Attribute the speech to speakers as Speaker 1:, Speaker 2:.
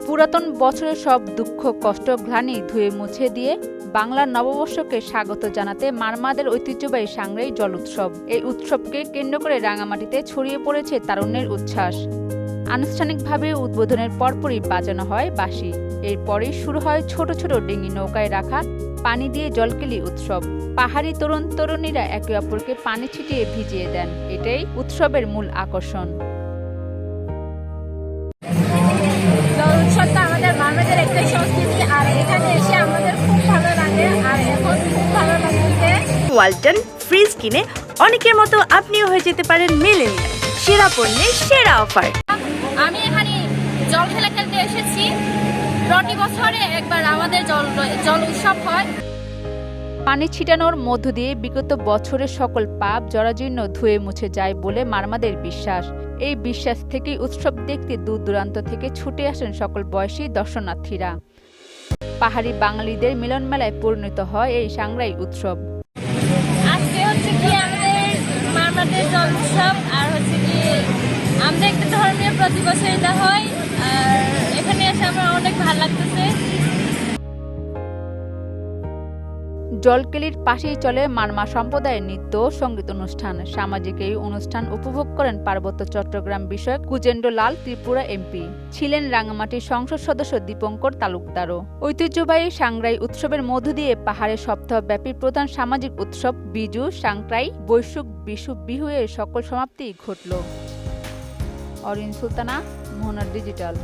Speaker 1: পুরাতন বছরের সব দুঃখ কষ্ট গ্লানি ধুয়ে মুছে দিয়ে বাংলার নববর্ষকে স্বাগত জানাতে মারমাদের ঐতিহ্যবাহী সাংগ্রাই জল উৎসব। এই উৎসবকে কেন্দ্র করে রাঙামাটিতে ছড়িয়ে পড়েছে তারুণ্যের উচ্ছ্বাস। আনুষ্ঠানিকভাবে উদ্বোধনের পরপরই বাজানো হয় বাঁশি। এরপরই শুরু হয় ছোট ছোট ডিঙি নৌকায় রাখা পানি দিয়ে জলকেলি উৎসব। পাহাড়ি তরুণ তরুণীরা একে অপরকে পানি ছিটিয়ে ভিজিয়ে দেন। এটাই উৎসবের মূল আকর্ষণ।
Speaker 2: উৎসবটা আমাদের মারমাদের একটাই সংস্কৃতি, আর এখানে এসে আমাদের খুব ভালো লাগে। আর এখন খুব ভালো লাগছে।
Speaker 3: ওয়ালটন ফ্রিজ কিনে অনেকের মতো আপনিও হয়ে যেতে পারেন মিলেনিয়াল। সেরা পণ্যের সেরা অফার।
Speaker 2: আমি এখানে জল খেলা খেলতে এসেছি। প্রতি বছরে একবার আমাদের জল উৎসব হয়।
Speaker 1: পানি ছিটানোর মধ্য দিয়ে বিগত বছরের সকল পাপ জরাজীর্ণ ধুয়ে মুছে যায় বলে মারমাদের বিশ্বাস। এই বিশ্বাস থেকেই উৎসব দেখতে দূর দূরান্ত থেকে ছুটে আসেন সকল বয়সী দর্শনার্থীরা। পাহাড়ি বাঙালিদের মিলন মেলায় পরিণত হয় এই সাংগ্রাই উৎসব।
Speaker 2: আজকে হচ্ছে কি আমাদের মারমাদের জল উৎসব, আর হচ্ছে কি আমাদের একটা ধর্মীয় প্রতি বছর এটা হয়। আর এখানে এসে আমার অনেক ভালো লাগতেছে।
Speaker 1: জলকেলির পাশেই চলে মারমা সম্প্রদায়ের নৃত্য সঙ্গীত অনুষ্ঠান। সামাজিক এই অনুষ্ঠান উপভোগ করেন পার্বত্য চট্টগ্রাম বিষয়ক কুজেন্দ্র লাল ত্রিপুরা এমপি। ছিলেন রাঙামাটির সংসদ সদস্য দীপঙ্কর তালুকদারও। ঐতিহ্যবাহী সাংগ্রাই উৎসবের মধ্য দিয়ে পাহাড়ের সপ্তাহব্যাপী প্রধান সামাজিক উৎসব বিজু সাংক্রাই বৈশুক বিশু বিহু এর সকল সমাপ্তি ঘটল। অরিন সুলতানা, মোহনা ডিজিটাল।